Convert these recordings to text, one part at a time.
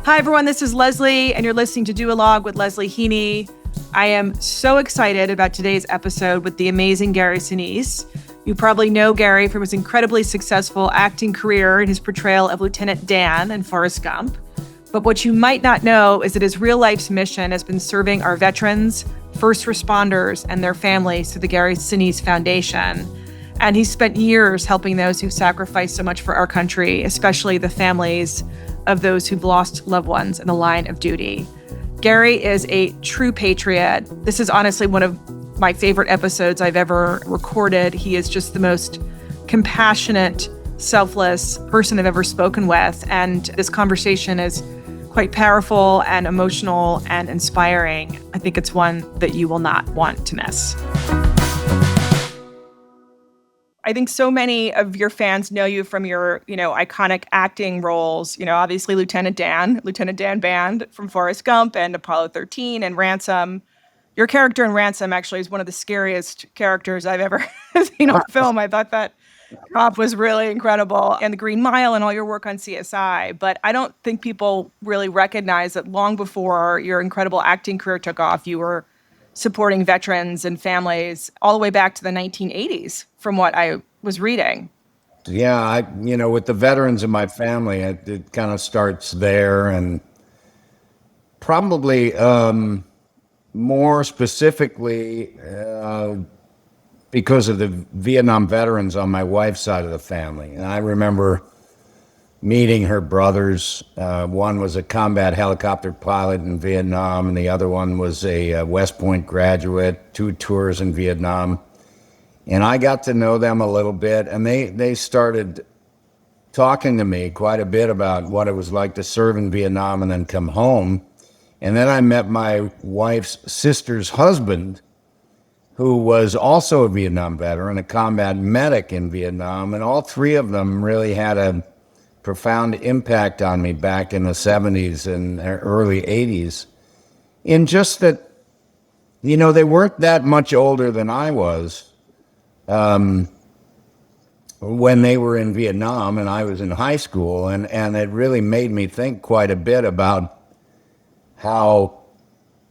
Hi, everyone. This is Leslie, and you're listening to Duologue with Leslie Heaney. I am so excited about today's episode with the amazing Gary Sinise. You probably know Gary from his incredibly successful acting career in his portrayal of Lieutenant Dan in Forrest Gump. But what you might not know is that his real life's mission has been serving our veterans, first responders, and their families through the Gary Sinise Foundation. And he's spent years helping those who've sacrificed so much for our country, especially the families of those who've lost loved ones in the line of duty. Gary is a true patriot. This is honestly one of my favorite episodes I've ever recorded. He is just the most compassionate, selfless person I've ever spoken with. And this conversation is quite powerful and emotional and inspiring. I think it's one that you will not want to miss. I think so many of your fans know you from your, iconic acting roles. Obviously Lieutenant Dan Band from Forrest Gump and Apollo 13 and Ransom. Your character in Ransom actually is one of the scariest characters I've ever seen on film. I thought that cop was really incredible. And The Green Mile and all your work on CSI. But I don't think people really recognize that long before your incredible acting career took off, you were supporting veterans and families all the way back to the 1980s, from what I was reading. Yeah, with the veterans in my family, it kind of starts there, and probably more specifically because of the Vietnam veterans on my wife's side of the family. And I remember meeting her brothers. One was a combat helicopter pilot in Vietnam, and the other one was a West Point graduate, 2 tours in Vietnam. And I got to know them a little bit, and they started talking to me quite a bit about what it was like to serve in Vietnam and then come home. And then I met my wife's sister's husband, who was also a Vietnam veteran, a combat medic in Vietnam. And all three of them really had a profound impact on me back in the 70s and early 80s. In just that, they weren't that much older than I was when they were in Vietnam and I was in high school. And it really made me think quite a bit about how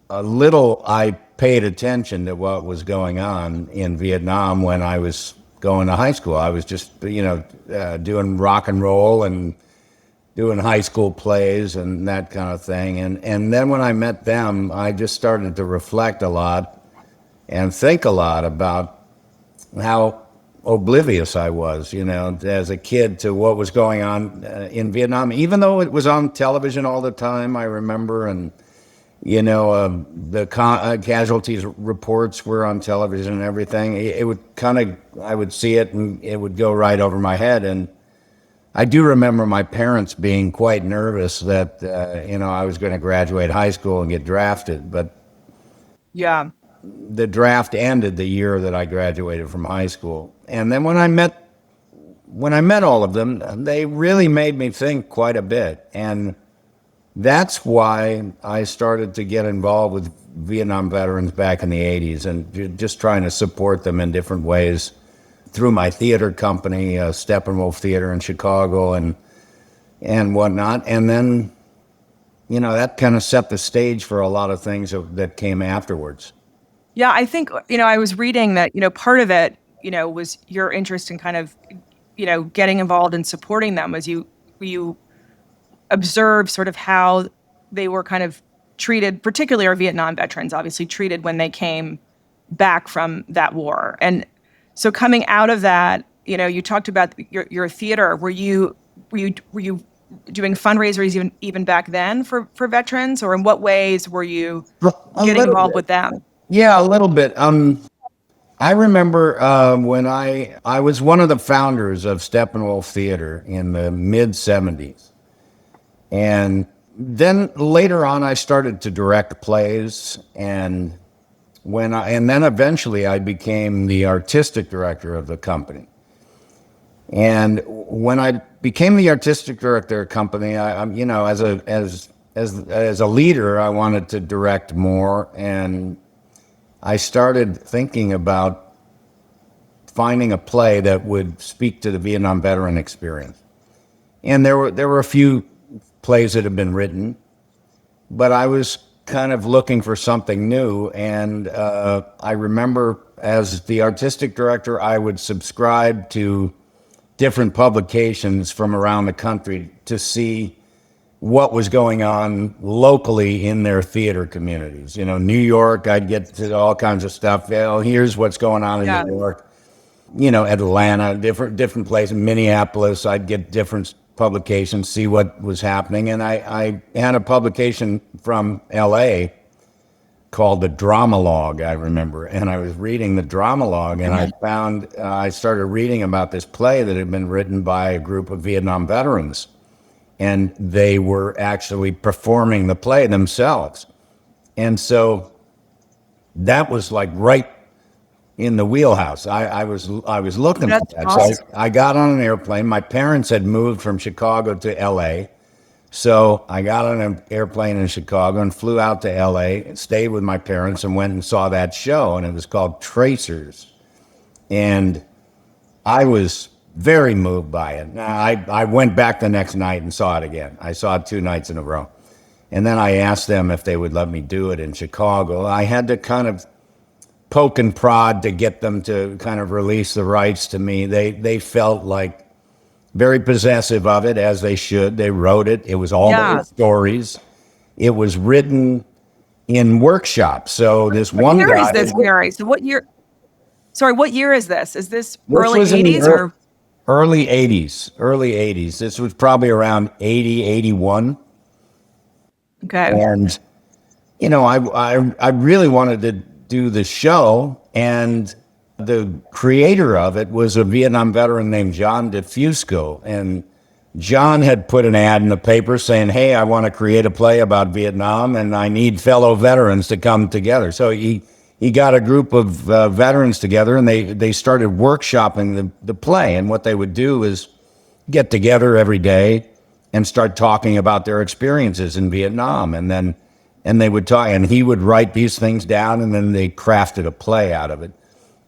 little I paid attention to what was going on in Vietnam when I was going to high school. I was just, doing rock and roll and doing high school plays and that kind of thing. And then when I met them, I just started to reflect a lot and think a lot about how oblivious I was, as a kid to what was going on in Vietnam, even though it was on television all the time, I remember. And the casualties reports were on television and everything. It would I would see it and it would go right over my head. And I do remember my parents being quite nervous that, I was going to graduate high school and get drafted. But yeah, the draft ended the year that I graduated from high school. And then when I met all of them, they really made me think quite a bit. And that's why I started to get involved with Vietnam veterans back in the 80s and just trying to support them in different ways through my theater company, Steppenwolf Theater in Chicago and whatnot. And then, that kind of set the stage for a lot of things that came afterwards. Yeah, I think, I was reading that, part of it, was your interest in kind of, getting involved and supporting them as you observe sort of how they were kind of treated, particularly our Vietnam veterans, obviously treated when they came back from that war. And so coming out of that, you talked about your theater. Were you doing fundraisers even back then for veterans, or in what ways were you getting involved with them? Yeah, a little bit. I remember when I was one of the founders of Steppenwolf Theater in the mid-'70s. And then later on, I started to direct plays, and then eventually I became the artistic director of the company. And when I became the artistic director of the company, as a leader, I wanted to direct more, and I started thinking about finding a play that would speak to the Vietnam veteran experience. And there were a few plays that have been written, but I was kind of looking for something new. And I remember as the artistic director, I would subscribe to different publications from around the country to see what was going on locally in their theater communities. You know, New York, I'd get to all kinds of stuff. Well, here's what's going on in Yeah. New York. You know, Atlanta, different places, Minneapolis, I'd get different publications, see what was happening. And I had a publication from LA called the Duologue, I remember. And I was reading the Duologue and I found, I started reading about this play that had been written by a group of Vietnam veterans. And they were actually performing the play themselves. And so that was like right in the wheelhouse. I was looking for That's that. So awesome. I got on an airplane. My parents had moved from Chicago to LA. So I got on an airplane in Chicago and flew out to LA, stayed with my parents, and went and saw that show. And it was called Tracers. And I was very moved by it. Now, I went back the next night and saw it again. I saw it 2 nights in a row. And then I asked them if they would let me do it in Chicago. I had to kind of poke and prod to get them to kind of release the rights to me. They felt like very possessive of it, as they should. They wrote it. It was all Yeah. their stories. It was written in workshops. So this What one year is guy, this, Gary? So what year? Sorry, what year is this? Is this this early was in the 80s or? early 80s, early 80s. This was probably around 80, 81. Okay. And, you know, I really wanted to do the show. And the creator of it was a Vietnam veteran named John DeFusco. And John had put an ad in the paper saying, hey, I want to create a play about Vietnam and I need fellow veterans to come together. So he got a group of veterans together and they started workshopping the play. And what they would do is get together every day and start talking about their experiences in Vietnam. And they would talk, and he would write these things down, and then they crafted a play out of it.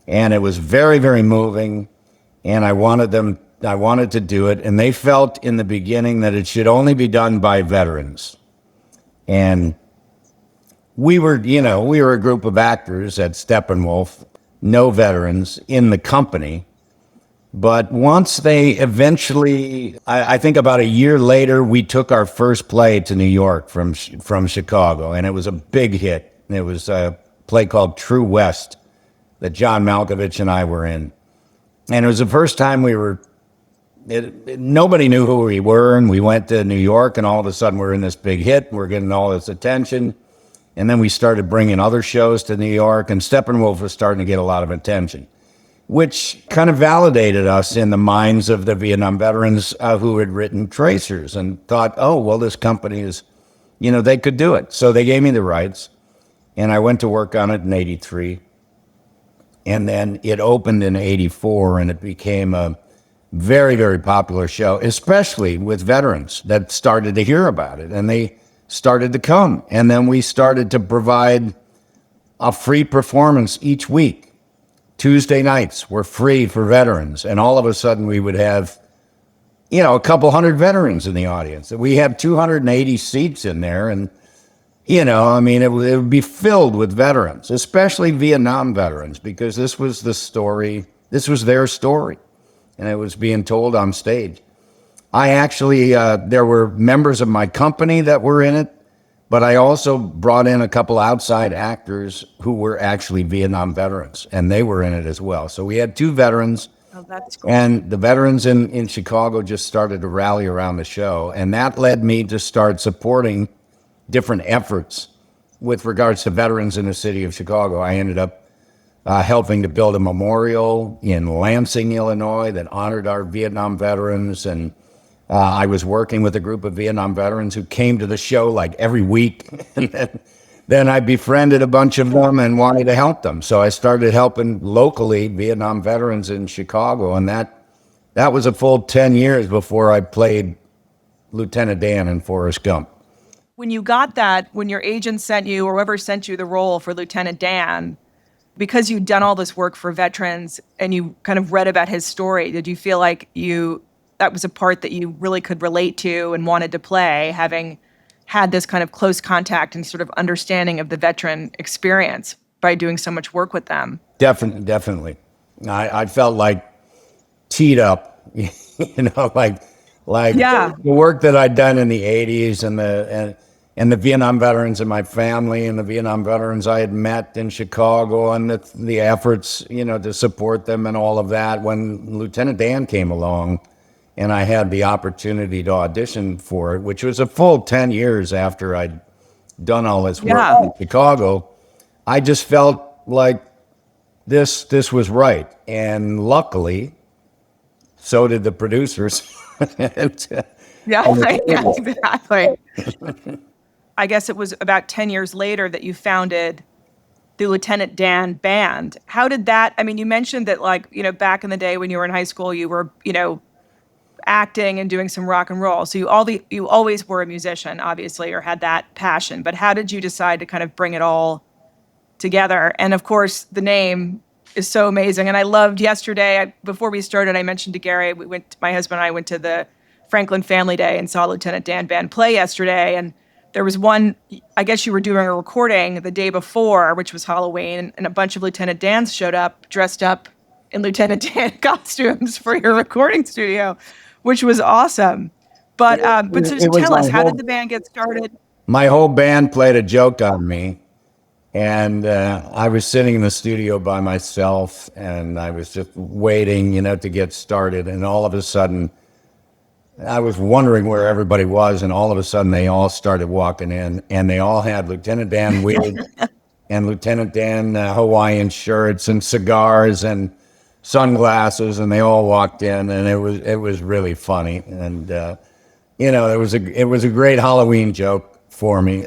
And it was very, very moving. And I wanted to do it. And they felt in the beginning that it should only be done by veterans. And we were a group of actors at Steppenwolf, no veterans in the company. But once they eventually, I think about a year later, we took our first play to New York from Chicago, and it was a big hit. It was a play called True West that John Malkovich and I were in. And it was the first time nobody knew who we were, and we went to New York, and all of a sudden we're in this big hit. We're getting all this attention. And then we started bringing other shows to New York, and Steppenwolf was starting to get a lot of attention, which kind of validated us in the minds of the Vietnam veterans who had written Tracers and thought, oh, well, this company is, they could do it. So they gave me the rights, and I went to work on it in 83. And then it opened in 84, and it became a very, very popular show, especially with veterans that started to hear about it, and they started to come. And then we started to provide a free performance each week. Tuesday nights were free for veterans. And all of a sudden we would have, a couple hundred veterans in the audience. We have 280 seats in there. And, it would be filled with veterans, especially Vietnam veterans, because this was the story. This was their story. And it was being told on stage. I actually, there were members of my company that were in it, but I also brought in a couple outside actors who were actually Vietnam veterans, and they were in it as well. So we had two veterans, Oh, that's cool. and the veterans in Chicago just started to rally around the show. And that led me to start supporting different efforts with regards to veterans in the city of Chicago. I ended up helping to build a memorial in Lansing, Illinois, that honored our Vietnam veterans. And I was working with a group of Vietnam veterans who came to the show like every week. And then I befriended a bunch of them and wanted to help them. So I started helping locally Vietnam veterans in Chicago. And that was a full 10 years before I played Lieutenant Dan in Forrest Gump. When you got that, when your agent sent you or whoever sent you the role for Lieutenant Dan, because you'd done all this work for veterans and you kind of read about his story, did you feel like that was a part that you really could relate to and wanted to play, having, had this kind of close contact and sort of understanding of the veteran experience by doing so much work with them. Definitely. I felt like teed up, like Yeah. the work that I'd done in the 80s and the Vietnam veterans in my family and the Vietnam veterans I had met in Chicago and the efforts, to support them and all of that. When Lieutenant Dan came along and I had the opportunity to audition for it, which was a full 10 years after I'd done all this work Yeah. in Chicago, I just felt like this was right. And luckily, so did the producers. Yeah, yeah, exactly. I guess it was about 10 years later that you founded the Lieutenant Dan Band. How did that, I mean, you mentioned that back in the day when you were in high school, you were, acting and doing some rock and roll. So you always were a musician, obviously, or had that passion. But how did you decide to kind of bring it all together? And of course, the name is so amazing. And I loved yesterday, before we started, I mentioned to Gary, my husband and I went to the Franklin Family Day and saw Lieutenant Dan Band play yesterday. And there was one, I guess you were doing a recording the day before, which was Halloween, and a bunch of Lieutenant Dans showed up dressed up in Lieutenant Dan costumes for your recording studio, which was awesome. But so tell us, how did the band get started? My whole band played a joke on me. And I was sitting in the studio by myself, and I was just waiting, to get started. And all of a sudden, I was wondering where everybody was, and all of a sudden, they all started walking in, and they all had Lieutenant Dan wigs and Lieutenant Dan Hawaiian shirts and cigars and sunglasses, and they all walked in, and it was really funny. And it was a great Halloween joke for me.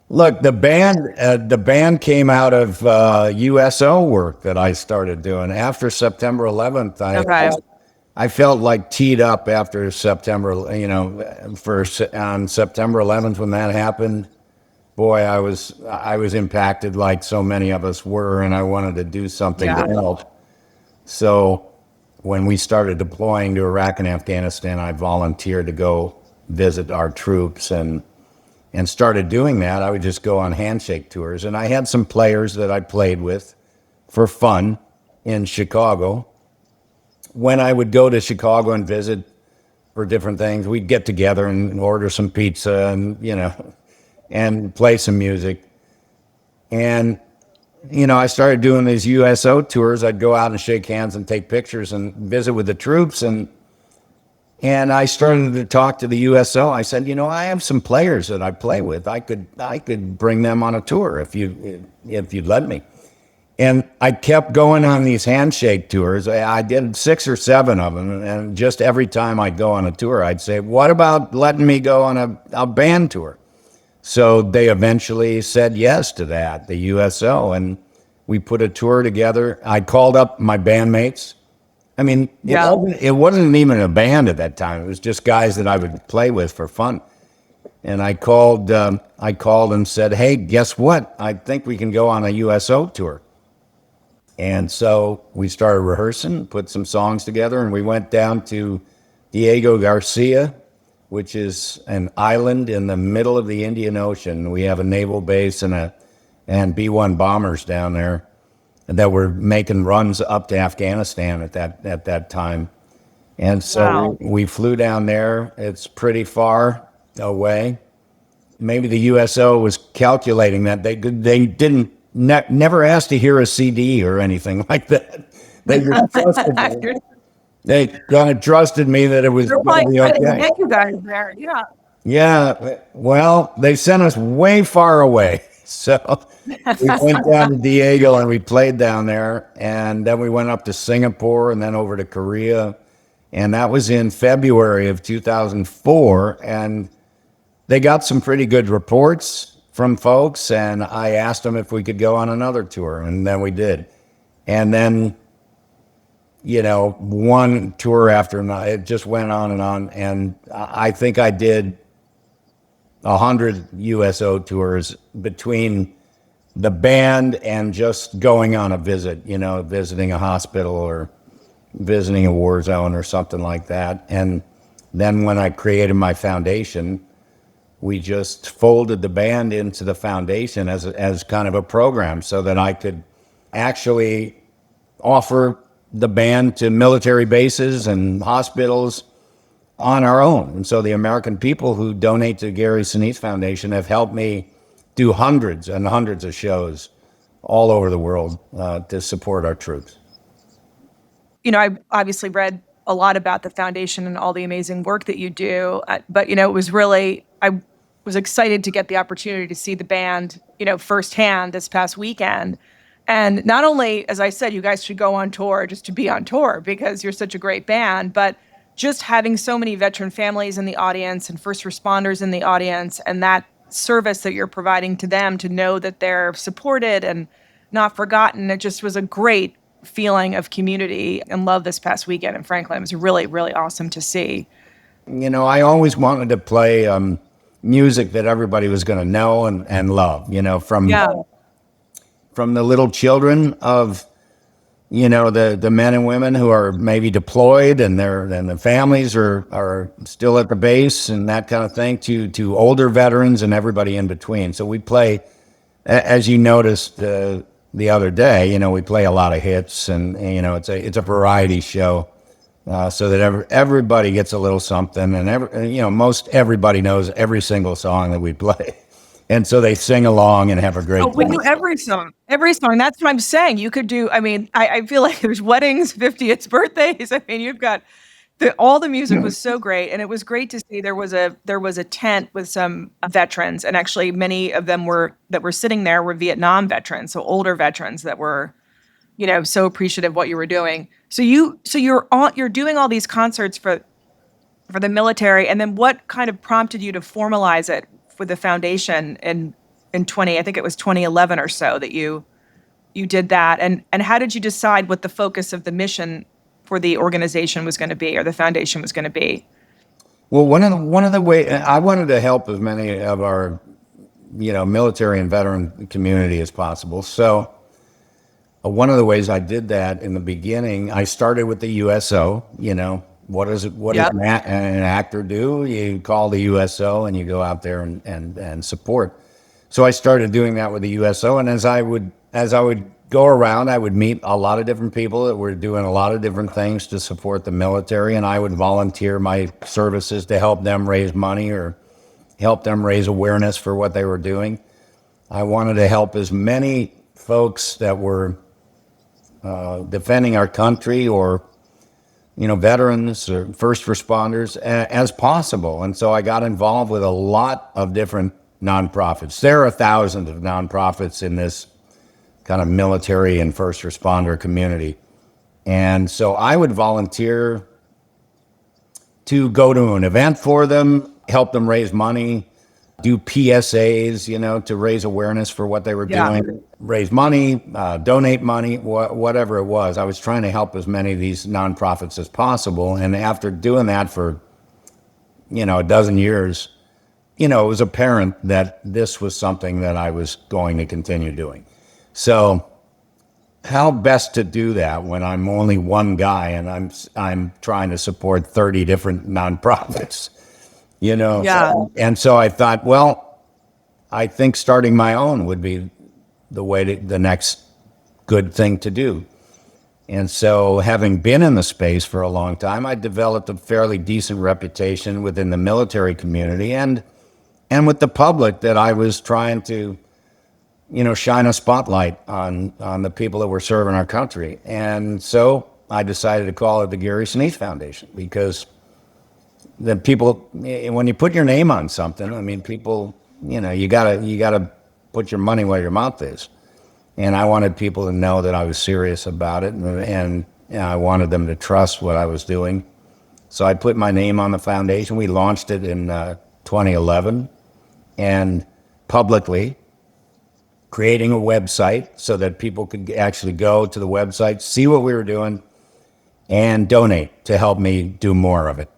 Look, the band came out of USO work that I started doing after September 11th. I felt like teed up after September, on September 11th when that happened. Boy, I was impacted like so many of us were, and I wanted to do something to help. So when we started deploying to Iraq and Afghanistan, I volunteered to go visit our troops and started doing that. I would just go on handshake tours. And I had some players that I played with for fun in Chicago. When I would go to Chicago and visit for different things, we'd get together and order some pizza and play some music. And, I started doing these USO tours. I'd go out and shake hands and take pictures and visit with the troops. And I started to talk to the USO. I said, I have some players that I play with. I could bring them on a tour if you'd let me. And I kept going on these handshake tours. I did 6 or 7 of them. And just every time I'd go on a tour, I'd say, what about letting me go on a band tour? So they eventually said yes to that, the USO. And we put a tour together. I called up my bandmates. I mean, it wasn't even a band at that time. It was just guys that I would play with for fun. And I called and said, hey, guess what? I think we can go on a USO tour. And so we started rehearsing, put some songs together, and we went down to Diego Garcia, which is an island in the middle of the Indian Ocean. We have a naval base and B-1 bombers down there that were making runs up to Afghanistan at that time. And so we flew down there. It's pretty far away. Maybe the USO was calculating that they didn't never asked to hear a CD or anything like that. They just trusted me. They kind of trusted me that it was going to be okay. You guys there, yeah. Yeah, well, they sent us way far away. So we went down to Diego and we played down there. And then we went up to Singapore and then over to Korea. And that was in February of 2004. And they got some pretty good reports from folks. And I asked them if we could go on another tour. And then we did. And then, one tour after another, it just went on. And I think I did 100 USO tours between the band and just going on a visit, visiting a hospital or visiting a war zone or something like that. And then when I created my foundation, we just folded the band into the foundation as kind of a program so that I could actually offer the band to military bases and hospitals on our own. And so the American people who donate to Gary Sinise Foundation have helped me do hundreds and hundreds of shows all over the world to support our troops. I obviously read a lot about the foundation and all the amazing work that you do. But, it was really, I was excited to get the opportunity to see the band, firsthand this past weekend. And not only, as I said, you guys should go on tour just to be on tour because you're such a great band, but just having so many veteran families in the audience and first responders in the audience and that service that you're providing to them to know that they're supported and not forgotten. It just was a great feeling of community and love this past weekend. And frankly, it was really, really awesome to see. I always wanted to play music that everybody was going to know and love, from the little children of, the men and women who are maybe deployed and the families are still at the base and that kind of thing to older veterans and everybody in between. So we play, as you noticed the other day, we play a lot of hits and it's a variety show. So that everybody gets a little something, and most everybody knows every single song that we play, and so they sing along and have a great time. We do every song. That's what I'm saying. You could do. I feel like there's weddings, 50th birthdays. You've got all the music was so great, and it was great to see. There was a tent with some veterans, and actually many of them were sitting there were Vietnam veterans, so older veterans that were, so appreciative of what you were doing. So you're doing all these concerts for the military, and then what kind of prompted you to formalize it for the foundation in 2011 or so that you did that, and how did you decide what the focus of the mission for the organization was going to be or the foundation was going to be? Well, one of the ways I wanted to help as many of our military and veteran community as possible. So one of the ways I did that in the beginning, I started with the USO. What does an actor do? You call the USO and you go out there and support. So I started doing that with the USO, and as I would go around, I would meet a lot of different people that were doing a lot of different things to support the military, and I would volunteer my services to help them raise money or help them raise awareness for what they were doing. I wanted to help as many folks that were defending our country or veterans or first responders as possible. And so I got involved with a lot of different nonprofits. There are thousands of nonprofits in this kind of military and first responder community. And so I would volunteer to go to an event for them, help them raise money, do PSAs, to raise awareness for what they were doing, raise money, donate money, whatever it was. I was trying to help as many of these nonprofits as possible. And after doing that for, a dozen years, it was apparent that this was something that I was going to continue doing. So how best to do that when I'm only one guy and I'm trying to support 30 different nonprofits? Yeah. And so I thought, well, I think starting my own would be the next good thing to do. And so having been in the space for a long time, I developed a fairly decent reputation within the military community and with the public that I was trying to, shine a spotlight on the people that were serving our country. And so I decided to call it the Gary Sinise Foundation because the people, when you put your name on something, people, you gotta put your money where your mouth is. And I wanted people to know that I was serious about it, and I wanted them to trust what I was doing. So I put my name on the foundation. We launched it in 2011, and publicly creating a website so that people could actually go to the website, see what we were doing, and donate to help me do more of it.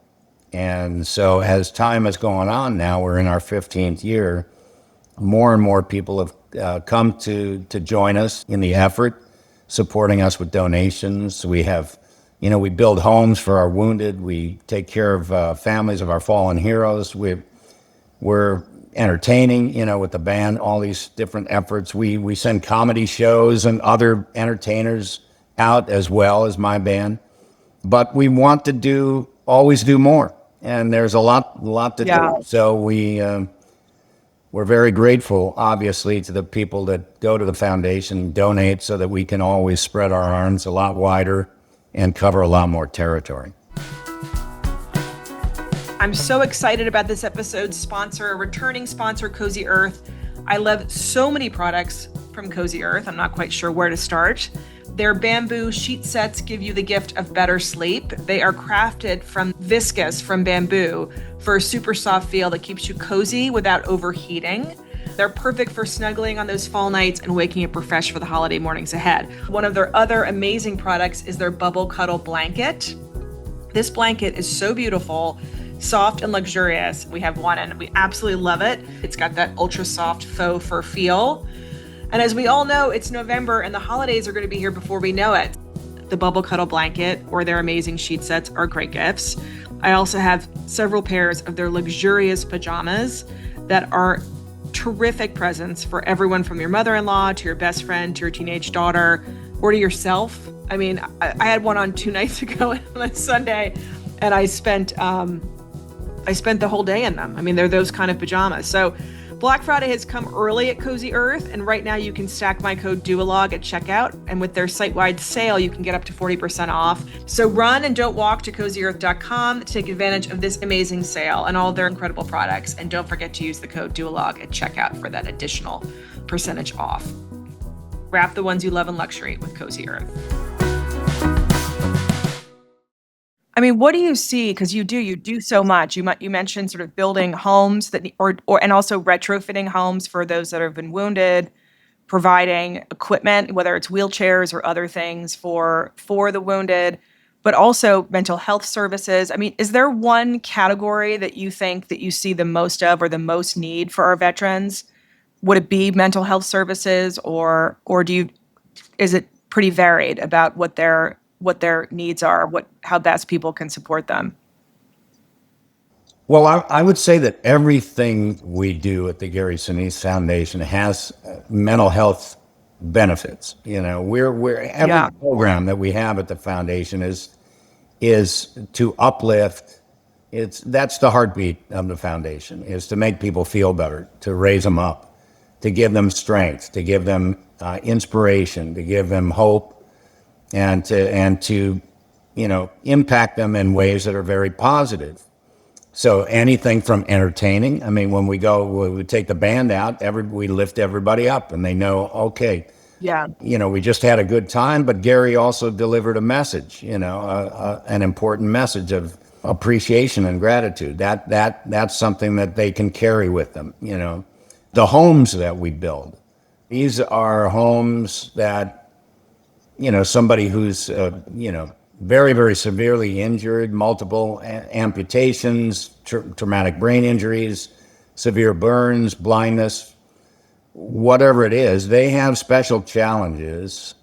And so as time has gone on now, we're in our 15th year, more and more people have come to join us in the effort, supporting us with donations. We have, we build homes for our wounded. We take care of families of our fallen heroes. We're entertaining, with the band, all these different efforts. We send comedy shows and other entertainers out as well as my band. But we want to always do more. And there's a lot to Yeah. do. So we're very grateful, obviously, to the people that go to the foundation, donate so that we can always spread our arms a lot wider and cover a lot more territory. I'm so excited about this episode's sponsor, a returning sponsor, Cozy Earth. I love so many products from Cozy Earth. I'm not quite sure where to start. Their bamboo sheet sets give you the gift of better sleep. They are crafted from viscose from bamboo for a super soft feel that keeps you cozy without overheating. They're perfect for snuggling on those fall nights and waking up refreshed for the holiday mornings ahead. One of their other amazing products is their Bubble Cuddle Blanket. This blanket is so beautiful, soft and luxurious. We have one and we absolutely love it. It's got that ultra soft faux fur feel. And as we all know, it's November and the holidays are going to be here before we know it. The Bubble Cuddle Blanket or their amazing sheet sets are great gifts. I also have several pairs of their luxurious pajamas that are terrific presents for everyone from your mother-in-law to your best friend to your teenage daughter or to yourself. I mean, I had one on 2 nights ago on a Sunday and I spent the whole day in them. I mean, they're those kind of pajamas. So Black Friday has come early at Cozy Earth, and right now you can stack my code Duologue at checkout, and with their site-wide sale, you can get up to 40% off. So run and don't walk to CozyEarth.com to take advantage of this amazing sale and all their incredible products, and don't forget to use the code Duologue at checkout for that additional percentage off. Wrap the ones you love in luxury with Cozy Earth. I mean, what do you see? Because you do so much. You mentioned sort of building homes and also retrofitting homes for those that have been wounded, providing equipment, whether it's wheelchairs or other things for the wounded, but also mental health services. I mean, is there one category that you think that you see the most of or the most need for our veterans? Would it be mental health services or is it pretty varied about what their needs are, how best people can support them? Well, I would say that everything we do at the Gary Sinise Foundation has mental health benefits. Every program that we have at the foundation is to uplift. That's the heartbeat of the foundation, is to make people feel better, to raise them up, to give them strength, to give them inspiration, to give them hope, and to impact them in ways that are very positive. So anything from entertaining. I mean, when we take the band out, we lift everybody up, and they know, okay, we just had a good time, but Gary also delivered a message, an important message of appreciation and gratitude. That's something that they can carry with them. The homes that we build, these are homes that somebody who's, very, very severely injured, multiple amputations, traumatic brain injuries, severe burns, blindness, whatever it is, they have special challenges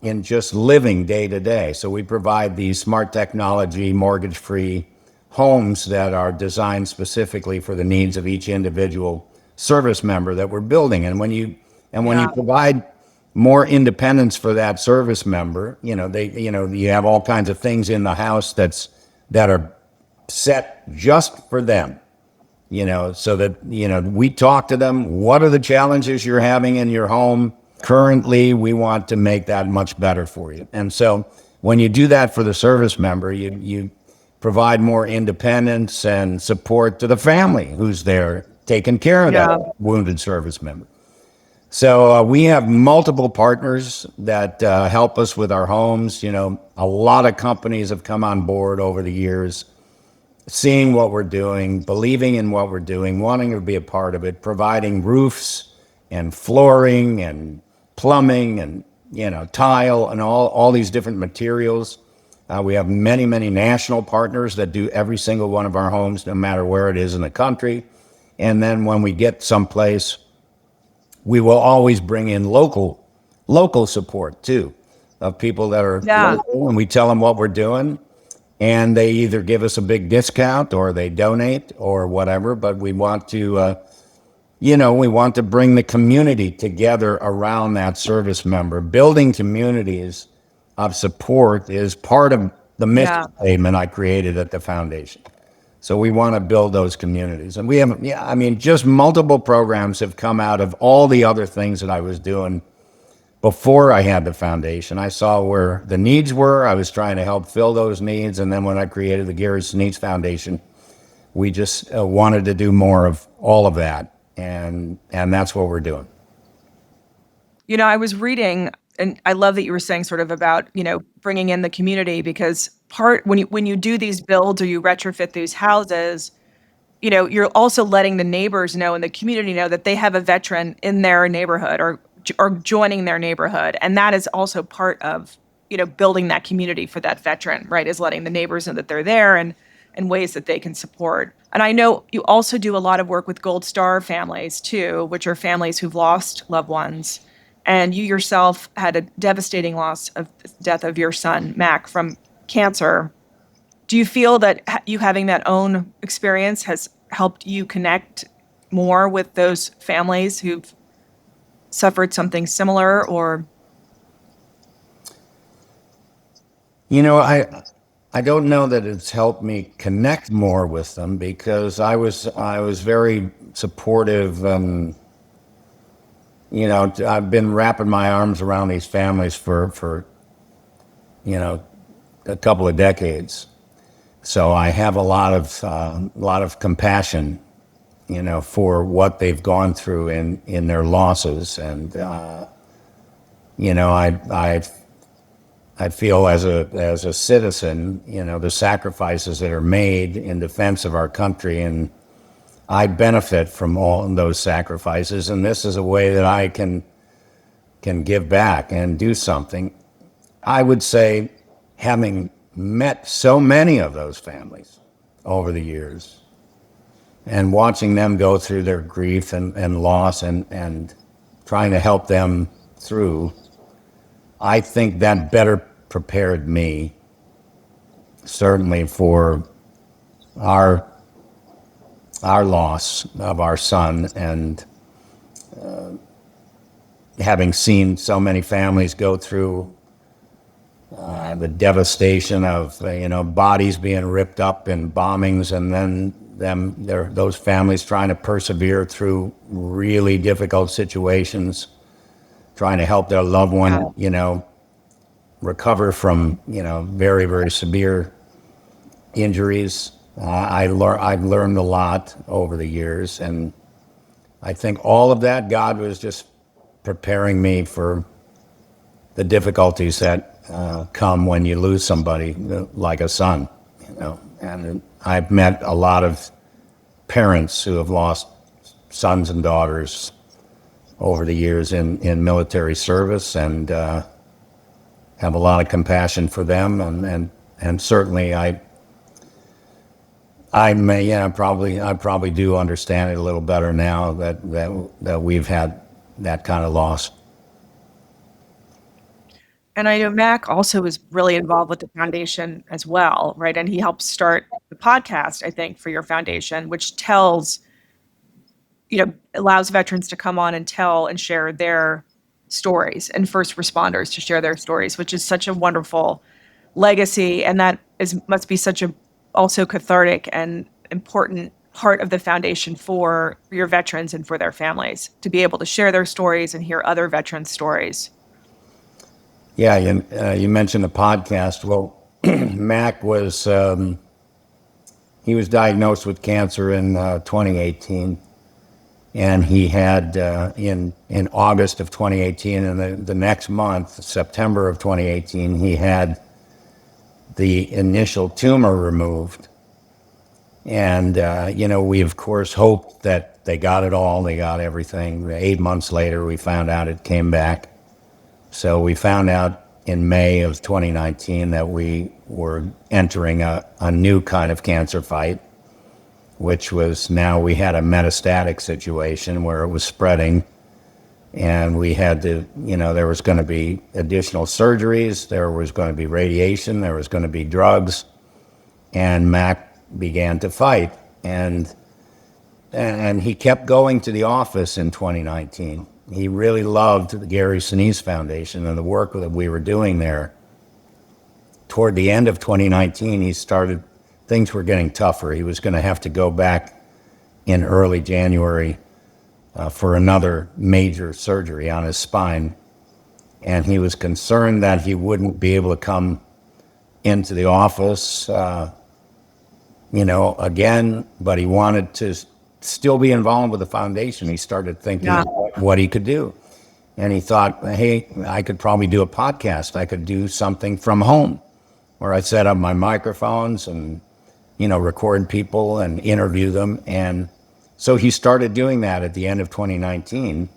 in just living day to day. So we provide these smart technology, mortgage-free homes that are designed specifically for the needs of each individual service member that we're building. And when you provide more independence for that service member, you have all kinds of things in the house that are set just for them, so that, we talk to them. What are the challenges you're having in your home? Currently, we want to make that much better for you. And so when you do that for the service member, you provide more independence and support to the family who's there taking care of that wounded service member. So we have multiple partners that help us with our homes. A lot of companies have come on board over the years, seeing what we're doing, believing in what we're doing, wanting to be a part of it, providing roofs and flooring and plumbing and, tile and all these different materials. We have many, many national partners that do every single one of our homes, no matter where it is in the country. And then when we get someplace, we will always bring in local support too, of people that are local, and we tell them what we're doing, and they either give us a big discount or they donate or whatever. But we want to we want to bring the community together around that service member. Building communities of support is part of the mission Yeah. statement I created at the foundation. So we want to build those communities. And we have, yeah, I mean, just multiple programs have come out of all the other things that I was doing before I had the foundation. I saw where the needs were. I was trying to help fill those needs. And then when I created the Gary Sinise Foundation, we just wanted to do more of all of that. And that's what we're doing. I was reading, and I love that you were saying sort of about, bringing in the community, because when you do these builds or you retrofit these houses, you're also letting the neighbors know and the community know that they have a veteran in their neighborhood or joining their neighborhood. And that is also part of, building that community for that veteran, right? Is letting the neighbors know that they're there and ways that they can support. And I know you also do a lot of work with Gold Star families too, which are families who've lost loved ones. And you yourself had a devastating loss of death of your son, Mac, from cancer. Do you feel that you having that own experience has helped you connect more with those families who've suffered something similar? Or I don't know that it's helped me connect more with them, because I was very supportive. I've been wrapping my arms around these families for a couple of decades. So I have a lot of compassion, for what they've gone through in their losses. And I feel as a citizen, the sacrifices that are made in defense of our country, and I benefit from all of those sacrifices. And this is a way that I can give back and do something. I would say, having met so many of those families over the years and watching them go through their grief and loss, and trying to help them through, I think that better prepared me, certainly, for our loss of our son. And having seen so many families go through the devastation of bodies being ripped up in bombings, and then those families trying to persevere through really difficult situations, trying to help their loved one, recover from very, very severe injuries. I've learned a lot over the years, and I think all of that, God was just preparing me for the difficulties that come when you lose somebody like a son. And I've met a lot of parents who have lost sons and daughters over the years in military service, and have a lot of compassion for them. And certainly I probably do understand it a little better now that we've had that kind of loss. And I know Mac also is really involved with the foundation as well, right? And he helped start the podcast, I think, for your foundation, which allows veterans to come on and tell and share their stories, and first responders to share their stories, which is such a wonderful legacy. And that must be such a also cathartic and important part of the foundation for your veterans and for their families, to be able to share their stories and hear other veterans' stories. Yeah, you mentioned the podcast. Well, Mac he was diagnosed with cancer in 2018, and he had in August of 2018, and the next month, September of 2018, he had the initial tumor removed. And we of course hoped that they got it all, they got everything. 8 months later, we found out it came back. So we found out in May of 2019 that we were entering a new kind of cancer fight, which was, now we had a metastatic situation where it was spreading, and we had to, there was going to be additional surgeries, there was going to be radiation, there was going to be drugs, and Mac began to fight. And and he kept going to the office in 2019. He really loved the Gary Sinise Foundation and the work that we were doing there. Toward the end of 2019, things were getting tougher. He was going to have to go back in early January for another major surgery on his spine. And he was concerned that he wouldn't be able to come into the office, again, but he wanted to still be involved with the foundation. He started thinking what he could do. And he thought, hey, I could probably do a podcast. I could do something from home where I set up my microphones and, record people and interview them. And so he started doing that at the end of 2019.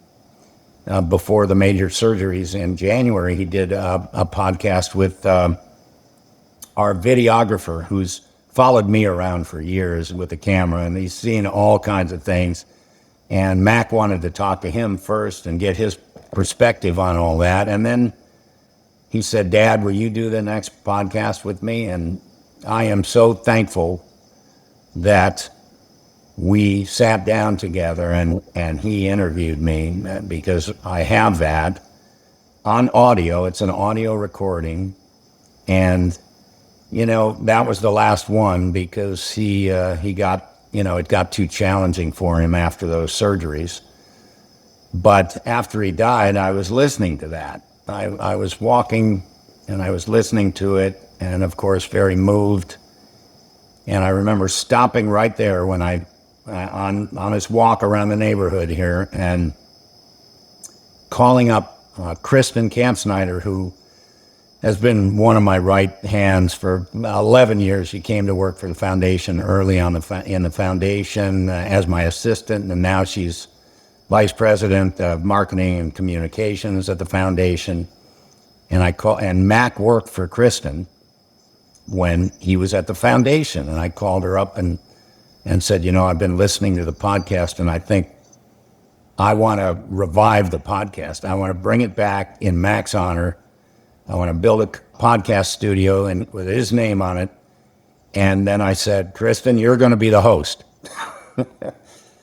Before the major surgeries in January, he did a podcast with our videographer who's followed me around for years with the camera, and he's seen all kinds of things. And Mac wanted to talk to him first and get his perspective on all that. And then he said, Dad, will you do the next podcast with me? And I am so thankful that we sat down together and he interviewed me, because I have that on audio. It's an audio recording. And, that was the last one because he got, it got too challenging for him after those surgeries. But after he died, I was listening to that. I was walking and I was listening to it, and of course, very moved. And I remember stopping right there when on his walk around the neighborhood here and calling up Kristen Kampsnyder, who has been one of my right hands for 11 years. She came to work for the foundation early on in the foundation as my assistant, and now she's vice president of marketing and communications at the foundation. And Mac worked for Kristen when he was at the foundation, and I called her up and said, I've been listening to the podcast, and I think I want to revive the podcast. I want to bring it back in Mac's honor. I want to build a podcast studio and with his name on it. And then I said, Kristen, you're going to be the host.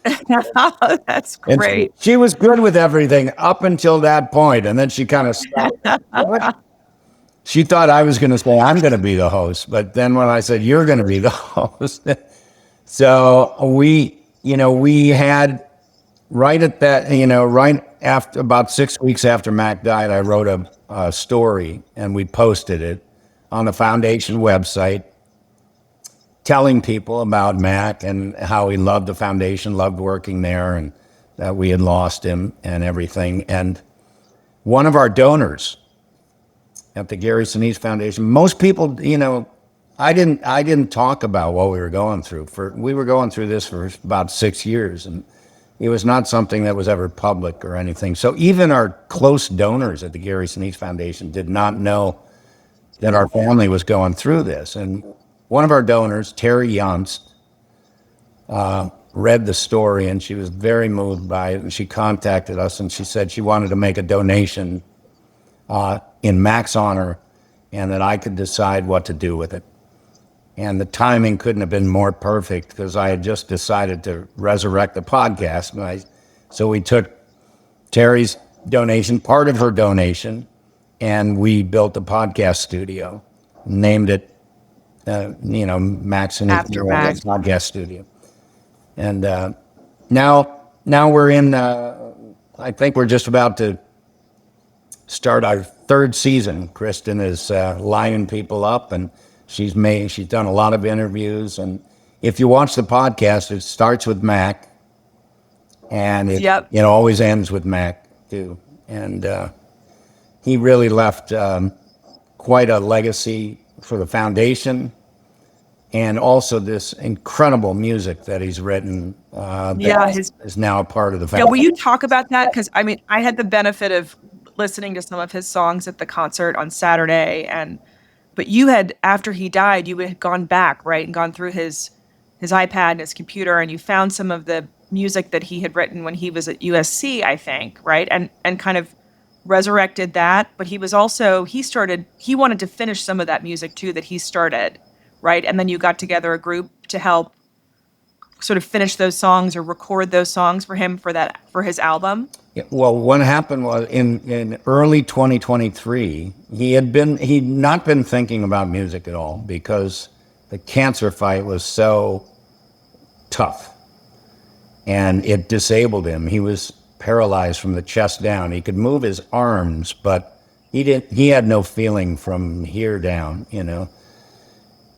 Oh, that's great. And she was good with everything up until that point, and then she kind of stopped. She thought I was going to say, I'm going to be the host. But then when I said, you're going to be the host, so we had right at that, right after about 6 weeks after Mac died, I wrote a story and we posted it on the foundation website, telling people about Mac and how he loved the foundation, loved working there, and that we had lost him and everything. And one of our donors at the Gary Sinise Foundation, most people, I didn't talk about what we were going through. We were going through this for about 6 years, and it was not something that was ever public or anything. So even our close donors at the Gary Sinise Foundation did not know that our family was going through this. And one of our donors, Terry Yonst, read the story, and she was very moved by it. And she contacted us, and she said she wanted to make a donation in Mac's honor, and that I could decide what to do with it. And the timing couldn't have been more perfect because I had just decided to resurrect the podcast. So we took Terry's donation, part of her donation, and we built a podcast studio, named it, Mac's Podcast Studio. And now we're in, I think we're just about to start our third season. Kristen is lining people up, and she's done a lot of interviews. And if you watch the podcast, it starts with Mac, and it always ends with Mac too. And he really left quite a legacy for the foundation, and also this incredible music that he's written. Is now a part of the foundation. Yeah, will you talk about that? Because I had the benefit of listening to some of his songs at the concert on Saturday, but you had, after he died, you had gone back, right, and gone through his iPad and his computer, and you found some of the music that he had written when he was at USC, I think, right, and kind of resurrected that. But he was also, he wanted to finish some of that music too that he started, right, and then you got together a group to help sort of finish those songs or record those songs for him for his album? Yeah, well, what happened was in early 2023, he'd not been thinking about music at all because the cancer fight was so tough and it disabled him. He was paralyzed from the chest down. He could move his arms, but he had no feeling from here down,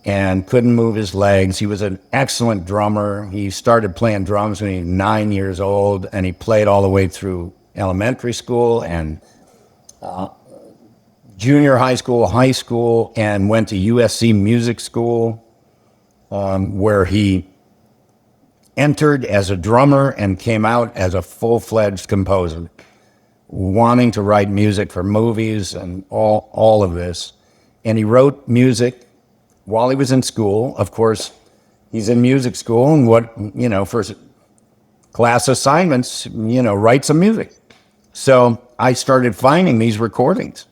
and couldn't move his legs. He was an excellent drummer. He started playing drums when he was 9 years old, and he played all the way through elementary school and junior high school, and went to USC Music School, where he entered as a drummer and came out as a full-fledged composer, wanting to write music for movies and all of this. And he wrote music while he was in school. Of course, he's in music school, and for class assignments, write some music. So I started finding these recordings.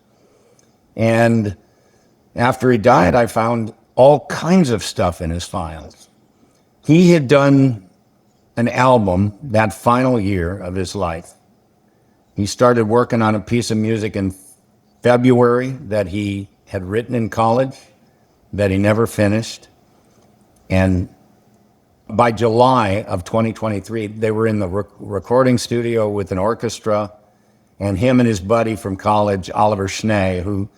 And after he died, I found all kinds of stuff in his files. He had done an album that final year of his life. He started working on a piece of music in February that he had written in college that he never finished. And by July of 2023, they were in the recording studio with an orchestra, and him and his buddy from college, Oliver Schnee, who,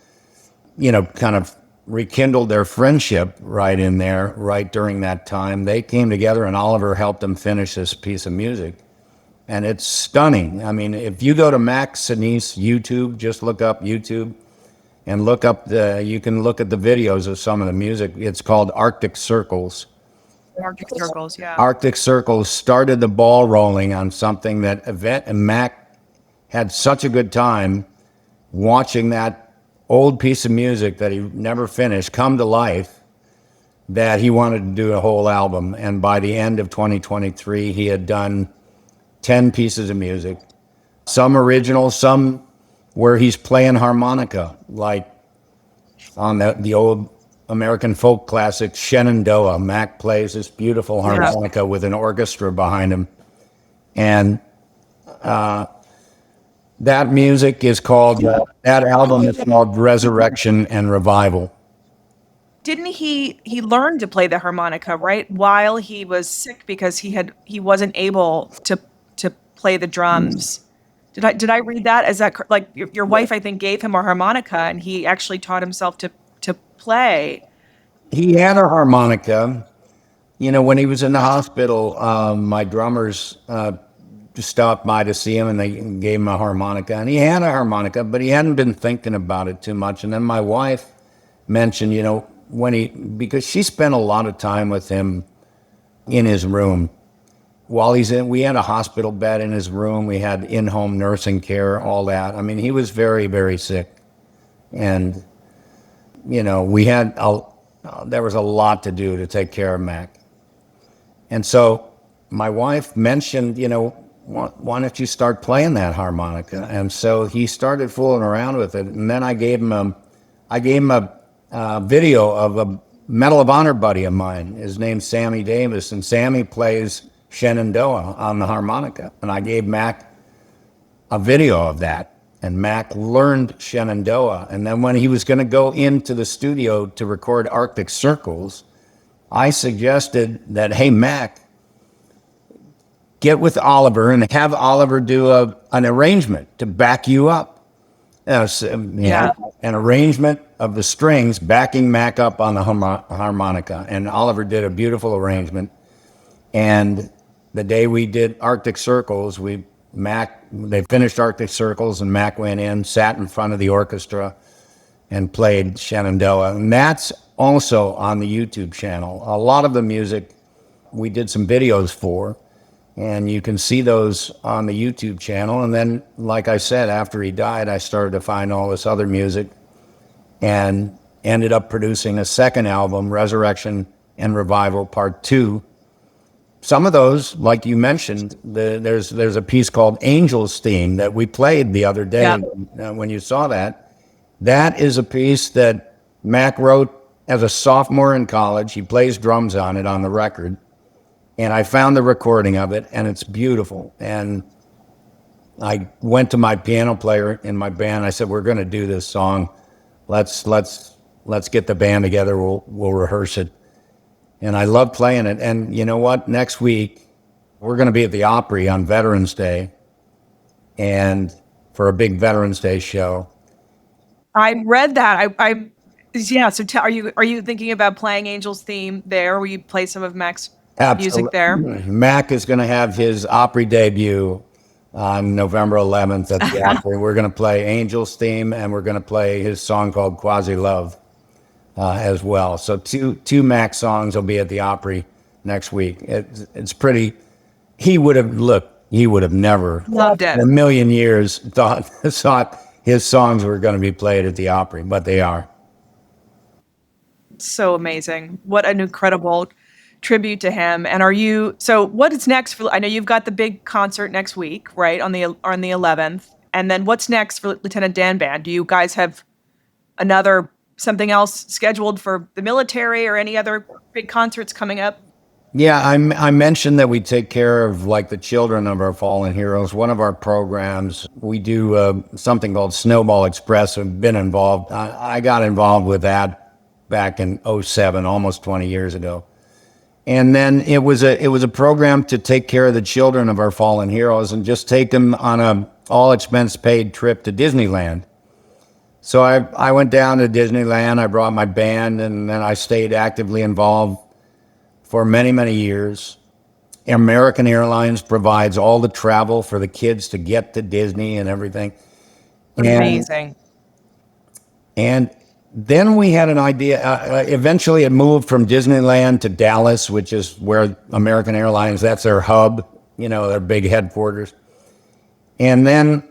kind of rekindled their friendship right in there, right during that time. They came together, and Oliver helped them finish this piece of music. And it's stunning. I mean, if you go to Mac Sinise YouTube, just look up YouTube and you can look at the videos of some of the music. It's called Arctic Circles. Arctic Circles, yeah. Arctic Circles started the ball rolling on something that Mac had such a good time watching that old piece of music that he never finished come to life, that he wanted to do a whole album. And by the end of 2023, he had done 10 pieces of music, some original, some where he's playing harmonica, like on the old American folk classic Shenandoah. Mac plays this beautiful harmonica with an orchestra behind him. And that music is called, that album is called Resurrection and Revival. Didn't he learn to play the harmonica, right, while he was sick because he wasn't able to play the drums? Did I read that? Is that like your wife, I think, gave him a harmonica and he actually taught himself to play? He had a harmonica. When he was in the hospital, my drummers stopped by to see him, and they gave him a harmonica. And he had a harmonica, but he hadn't been thinking about it too much. And then my wife mentioned, because she spent a lot of time with him in his room. While we had a hospital bed in his room. We had in-home nursing care, all that. I mean, he was very, very sick. And, there was a lot to do to take care of Mac. And so my wife mentioned, why don't you start playing that harmonica? And so he started fooling around with it. And then I gave him a video of a Medal of Honor buddy of mine. His name's Sammy Davis, and Sammy plays Shenandoah on the harmonica. And I gave Mac a video of that, and Mac learned Shenandoah. And then when he was going to go into the studio to record Arctic Circles, I suggested that, hey, Mac, get with Oliver and have Oliver do an arrangement to back you up. An arrangement of the strings backing Mac up on the harmonica. And Oliver did a beautiful arrangement. And the day we did Arctic Circles, they finished Arctic Circles, and Mac went in, sat in front of the orchestra, and played Shenandoah. And that's also on the YouTube channel. A lot of the music we did some videos for, and you can see those on the YouTube channel. And then, like I said, after he died, I started to find all this other music and ended up producing a second album, Resurrection and Revival Part 2. Some of those, like you mentioned, there's a piece called Angel's Theme that we played the other day. When you saw that. That is a piece that Mac wrote as a sophomore in college. He plays drums on it on the record. And I found the recording of it, and it's beautiful. And I went to my piano player in my band. I said, "We're going to do this song. Let's get the band together. We'll rehearse it." And I love playing it. And you know what? Next week we're going to be at the Opry on Veterans Day, and for a big Veterans Day show. I read that. Yeah. So are you thinking about playing Angel's theme there? Will you play some of Mac's music there? Absolutely. Mac is going to have his Opry debut on November 11th at the Opry. We're going to play Angel's theme, and we're going to play his song called Quasi Love as well. So two Mac songs will be at the Opry next week. It's pretty. He would have never Loved it. in a million years thought his songs were going to be played at the Opry, but they are. So amazing. What an incredible tribute to him. And so what is next I know you've got the big concert next week, right? On the 11th. And then what's next for Lieutenant Dan Band? Do you guys have something else scheduled for the military or any other big concerts coming up? Yeah, I mentioned that we take care of like the children of our fallen heroes. One of our programs, we do something called Snowball Express. I've been involved. I got involved with that back in '07, almost 20 years ago. And then it was a program to take care of the children of our fallen heroes and just take them on a all expense paid trip to Disneyland. So I went down to Disneyland. I brought my band, and then I stayed actively involved for many, many years. American Airlines provides all the travel for the kids to get to Disney and everything. Amazing. And then we had an idea. Eventually, it moved from Disneyland to Dallas, which is where American Airlines, that's their hub, their big headquarters. And then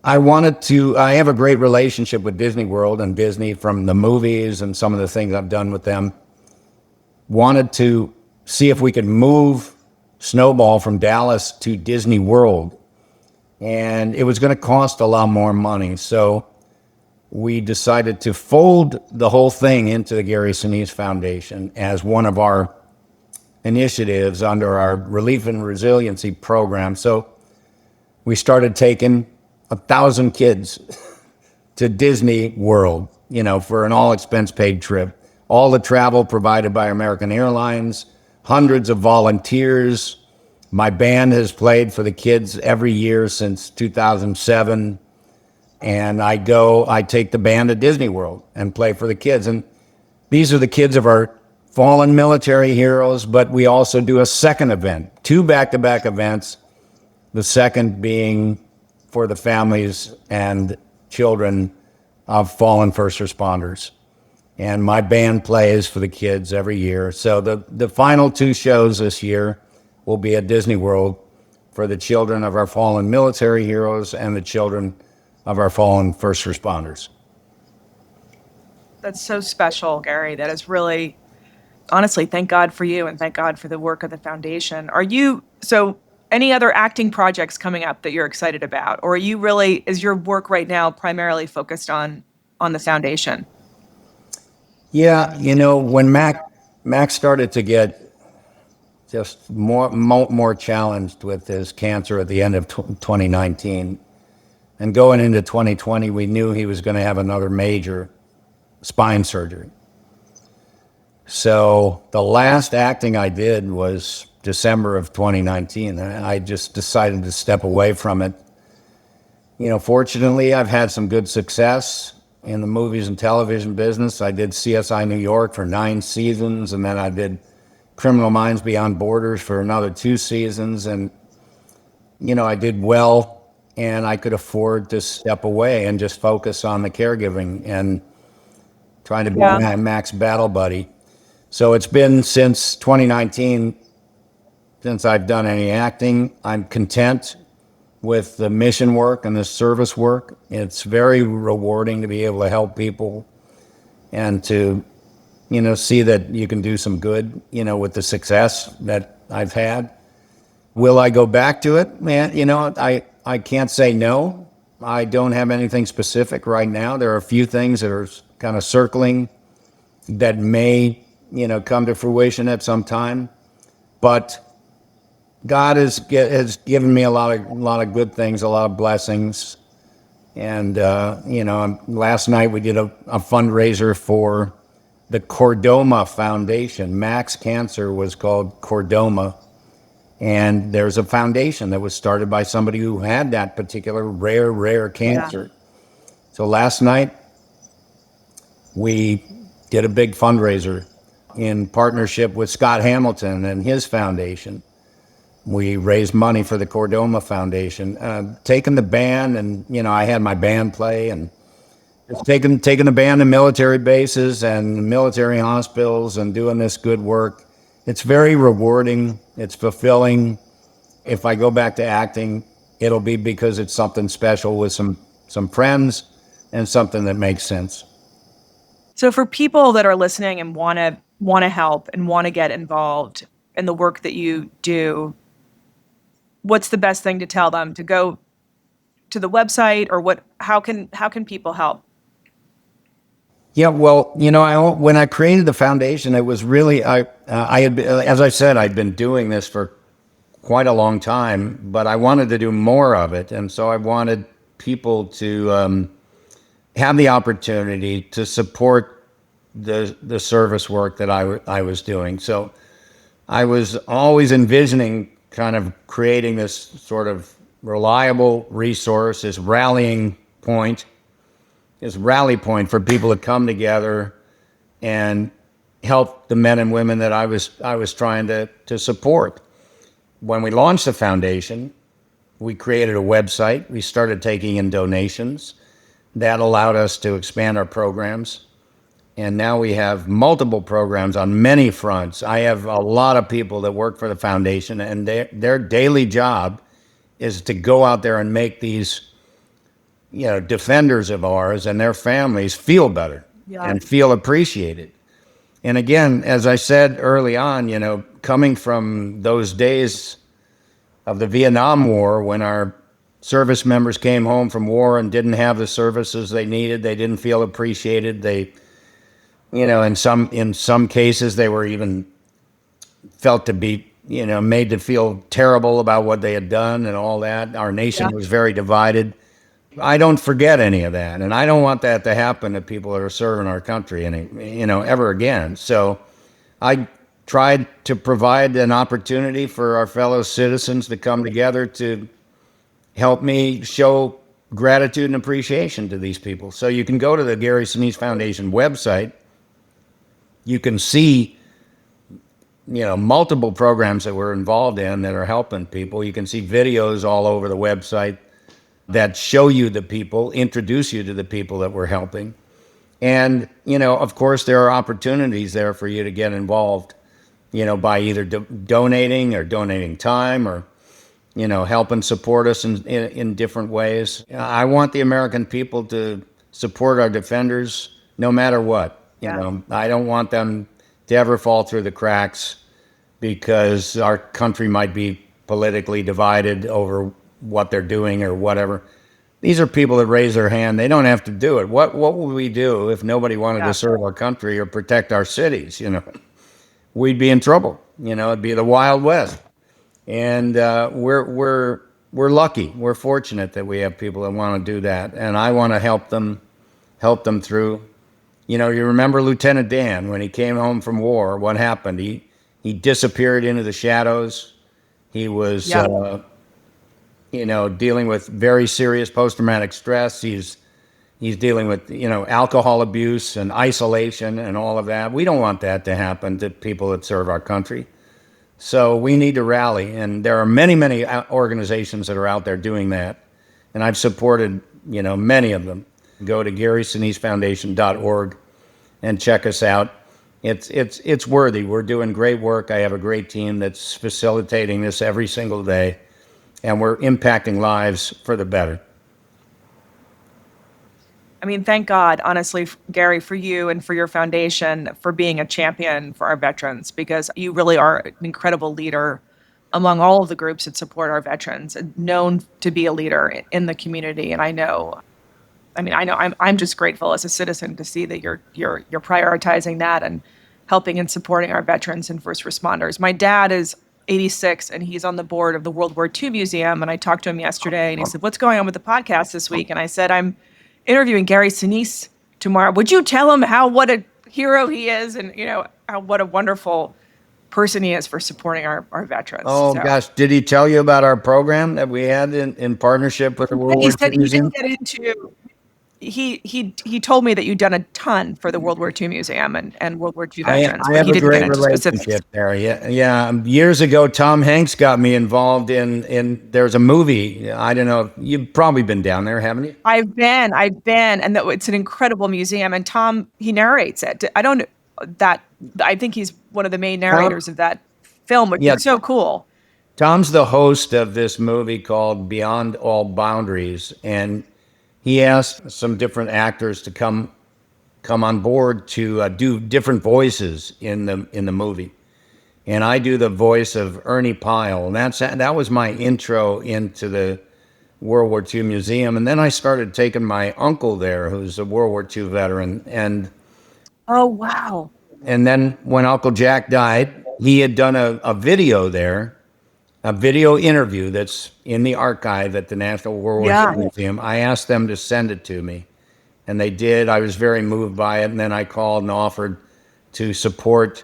I have a great relationship with Disney World and Disney from the movies and some of the things I've done with them. Wanted to see if we could move Snowball from Dallas to Disney World. And it was going to cost a lot more money. So we decided to fold the whole thing into the Gary Sinise Foundation as one of our initiatives under our Relief and Resiliency program. So we started taking 1,000 kids to Disney World, for an all expense paid trip. All the travel provided by American Airlines, hundreds of volunteers. My band has played for the kids every year since 2007. And I take the band to Disney World and play for the kids. And these are the kids of our fallen military heroes, but we also do a second event, 2 back-to-back events, the second being for the families and children of fallen first responders. And my band plays for the kids every year. So the final 2 shows this year will be at Disney World for the children of our fallen military heroes and the children of our fallen first responders. That's so special, Gary. That is really, honestly, thank God for you and thank God for the work of the foundation. Any other acting projects coming up that you're excited about? Or is your work right now primarily focused on the foundation? Yeah, when Mac started to get just more challenged with his cancer at the end of 2019, and going into 2020, we knew he was going to have another major spine surgery. So the last acting I did was December of 2019. And I just decided to step away from it. Fortunately, I've had some good success in the movies and television business. I did CSI New York for 9 seasons, and then I did Criminal Minds Beyond Borders for another 2 seasons. And, I did well. And I could afford to step away and just focus on the caregiving and trying to be Mac's battle buddy. So it's been since 2019 since I've done any acting. I'm content with the mission work and the service work. It's very rewarding to be able to help people and to, see that you can do some good, with the success that I've had. Will I go back to it? Man, I can't say no. I don't have anything specific right now. There are a few things that are kind of circling that may, come to fruition at some time. But God has given me a lot of good things, a lot of blessings. And, last night we did a fundraiser for the Chordoma Foundation. Max Cancer was called Chordoma. And there's a foundation that was started by somebody who had that particular rare Yeah. cancer. So last night we did a big fundraiser in partnership with Scott Hamilton and his foundation. We raised money for the Chordoma Foundation, taking the band, and I had my band play, and it's taking the band to military bases and military hospitals and doing this good work. It's very rewarding. It's fulfilling. If I go back to acting, it'll be because it's something special with some friends and something that makes sense. So for people that are listening and want to help and want to get involved in the work that you do, what's the best thing to tell them? To go to the website, or what? How can people help? Yeah, well, when I created the foundation, it was really I had as I said, I'd been doing this for quite a long time, but I wanted to do more of it, and so I wanted people to have the opportunity to support the service work that I was doing. So I was always envisioning kind of creating this sort of reliable resource, point, this rally point for people to come together and help the men and women that I was trying to support. When we launched the foundation, we created a website. We started taking in donations. That allowed us to expand our programs. And now we have multiple programs on many fronts. I have a lot of people that work for the foundation, and their daily job is to go out there and make these, defenders of ours and their families feel better Yeah. and feel appreciated. And again, as I said early on, coming from those days of the Vietnam War when our service members came home from war and didn't have the services they needed, they didn't feel appreciated. They, in some cases, they were even felt to be, made to feel terrible about what they had done and all that. Our Yeah. nation was very divided. I don't forget any of that, and I don't want that to happen to people that are serving our country ever again. So I tried to provide an opportunity for our fellow citizens to come together to help me show gratitude and appreciation to these people. So you can go to the Gary Sinise Foundation website. You can see, multiple programs that we're involved in that are helping people. You can see videos all over the website that show you the people, introduce you to the people that we're helping. And, of course, there are opportunities there for you to get involved, by either donating or donating time or, help and support us in different ways. I want the American people to support our defenders no matter what. Yeah. I don't want them to ever fall through the cracks because our country might be politically divided over what they're doing or whatever. These are people that raise their hand. They don't have to do it. What would we do if nobody wanted Yeah. to serve our country or protect our cities? We'd be in trouble. It'd be the Wild West. And we're lucky. We're fortunate that we have people that want to do that, and I want to help them through. You remember Lieutenant Dan when he came home from war? What happened? He disappeared into the shadows. He was Yeah. dealing with very serious post-traumatic stress. He's dealing with alcohol abuse and isolation and all of that. We don't want that to happen to people that serve our country. So we need to rally, and there are many organizations that are out there doing that, and I've supported many of them. Go to GarySiniseFoundation.org and check us out. It's worthy. We're doing great work. I have a great team that's facilitating this every single day, and we're impacting lives for the better. I mean, thank God, honestly, Gary, for you and for your foundation for being a champion for our veterans, because you really are an incredible leader among all of the groups that support our veterans, and known to be a leader in the community. And I know I'm just grateful as a citizen to see that you're prioritizing that and helping and supporting our veterans and first responders. My dad is 86, and he's on the board of the World War II Museum. And I talked to him yesterday, and he said, "What's going on with the podcast this week?" And I said, "I'm interviewing Gary Sinise tomorrow. Would you tell him what a hero he is, and what a wonderful person he is for supporting our veterans?" Oh So gosh, did he tell you about our program that we had in partnership with the World he War said II he didn't Museum? get into. He told me that you've done a ton for the World War II Museum and World War II veterans, I but have he a didn't get great into specifics. relationship there. Yeah, yeah. Years ago, Tom Hanks got me involved in. There's a movie. I don't know. You've probably been down there, haven't you? I've been, and it's an incredible museum. And Tom, he narrates it. I don't that I think he's one of the main Tom, narrators of that film, which yeah. is so cool. Tom's the host of this movie called Beyond All Boundaries, and he asked some different actors to come on board to do different voices in the movie. And I do the voice of Ernie Pyle, and that was my intro into the World War II Museum. And then I started taking my uncle there, who's a World War II veteran, Oh wow. and then when Uncle Jack died, he had done a video there, a video interview that's in the archive at the National World War Yeah. II Museum. I asked them to send it to me, and they did. I was very moved by it, and then I called and offered to support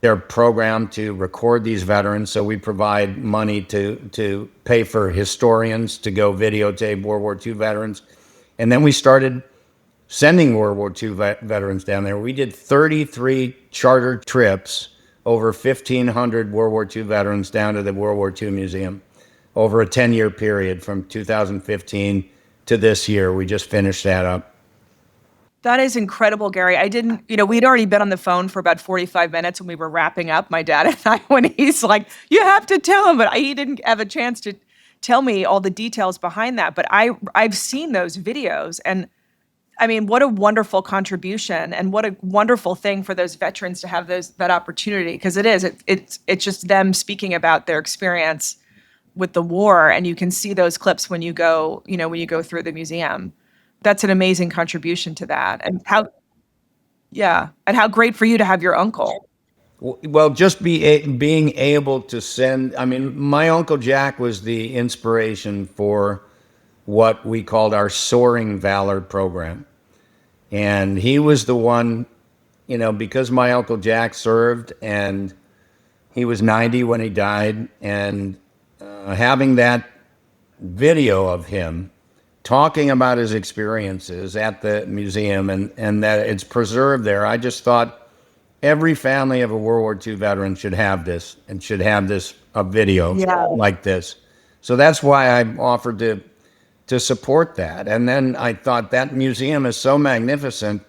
their program to record these veterans. So we provide money to pay for historians to go videotape World War II veterans, and then we started sending World War II veterans down there. We did 33 charter trips, over 1,500 World War II veterans down to the World War II Museum over a 10-year period from 2015 to this year. We just finished that up. That is incredible, Gary. I didn't, we'd already been on the phone for about 45 minutes when we were wrapping up, my dad and I, when he's like, "You have to tell him," but he didn't have a chance to tell me all the details behind that. But I've seen those videos, and I mean, what a wonderful contribution, and what a wonderful thing for those veterans to have that opportunity, because it's just them speaking about their experience with the war, and you can see those clips when you go, when you go through the museum. That's an amazing contribution to that. And how great for you to have your uncle. Well, just being able to send. I mean, my Uncle Jack was the inspiration for what we called our Soaring Valor program. And he was the one, because my Uncle Jack served and he was 90 when he died. And having that video of him talking about his experiences at the museum and that it's preserved there, I just thought every family of a World War II veteran should have this and should have this a video Yeah. like this. So that's why I offered to support that. And then I thought that museum is so magnificent.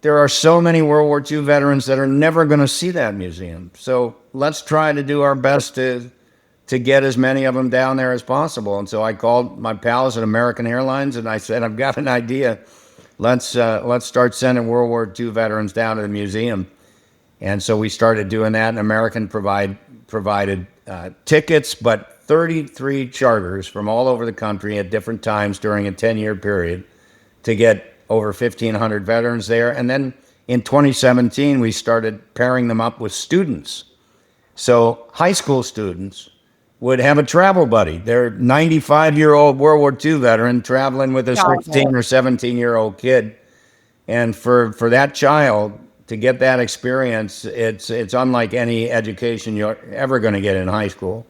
There are so many World War II veterans that are never going to see that museum. So let's try to do our best to get as many of them down there as possible. And so I called my pals at American Airlines and I said, "I've got an idea. Let's start sending World War II veterans down to the museum." And so we started doing that. And American provided tickets, but 33 charters from all over the country at different times during a 10-year period to get over 1,500 veterans there. And then in 2017, we started pairing them up with students. So high school students would have a travel buddy. They're 95-year-old World War II veteran traveling with a 16 or 17-year-old kid. And for that child to get that experience, it's unlike any education you're ever going to get in high school.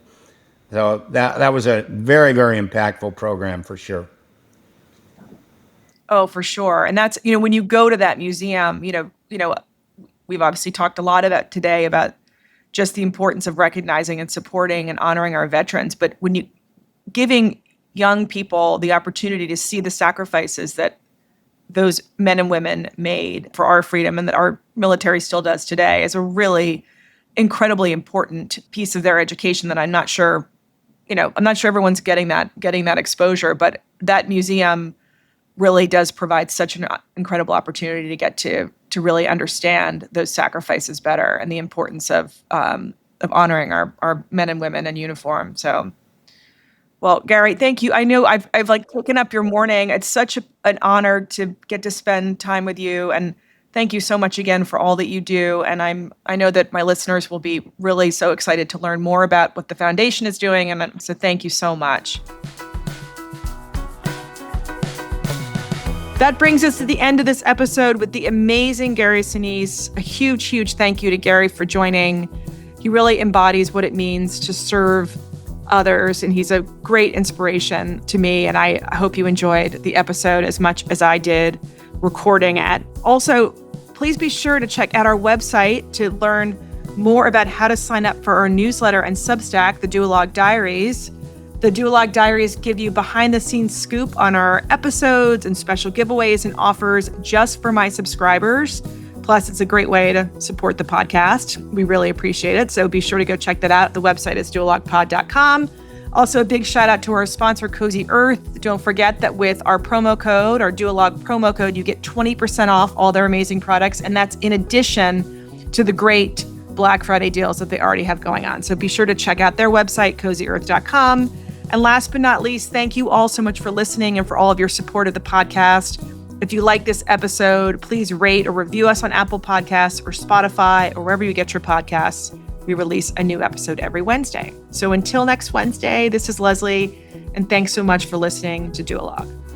So that was a very, very impactful program for sure. Oh, for sure. And that's, when you go to that museum, we've obviously talked a lot about today about just the importance of recognizing and supporting and honoring our veterans. But when you giving young people the opportunity to see the sacrifices that those men and women made for our freedom and that our military still does today is a really incredibly important piece of their education that I'm not sure everyone's getting that exposure, but that museum really does provide such an incredible opportunity to get to really understand those sacrifices better and the importance of honoring our men and women in uniform. So, well, Gary, thank you. I know I've like taken up your morning. It's such an honor to get to spend time with you, and Thank you so much again for all that you do. And I know that my listeners will be really so excited to learn more about what the foundation is doing. And so thank you so much. That brings us to the end of this episode with the amazing Gary Sinise. A huge, huge thank you to Gary for joining. He really embodies what it means to serve others, and he's a great inspiration to me. And I hope you enjoyed the episode as much as I did recording it. Also, please be sure to check out our website to learn more about how to sign up for our newsletter and Substack, the Duologue Diaries. The Duologue Diaries give you behind-the-scenes scoop on our episodes and special giveaways and offers just for my subscribers. Plus, it's a great way to support the podcast. We really appreciate it. So be sure to go check that out. The website is duologuepod.com. Also, a big shout out to our sponsor, Cozy Earth. Don't forget that with our promo code, our Duologue promo code, you get 20% off all their amazing products. And that's in addition to the great Black Friday deals that they already have going on. So be sure to check out their website, cozyearth.com. And last but not least, thank you all so much for listening and for all of your support of the podcast. If you like this episode, please rate or review us on Apple Podcasts or Spotify or wherever you get your podcasts. We release a new episode every Wednesday. So until next Wednesday, this is Leslie, and thanks so much for listening to Duologue.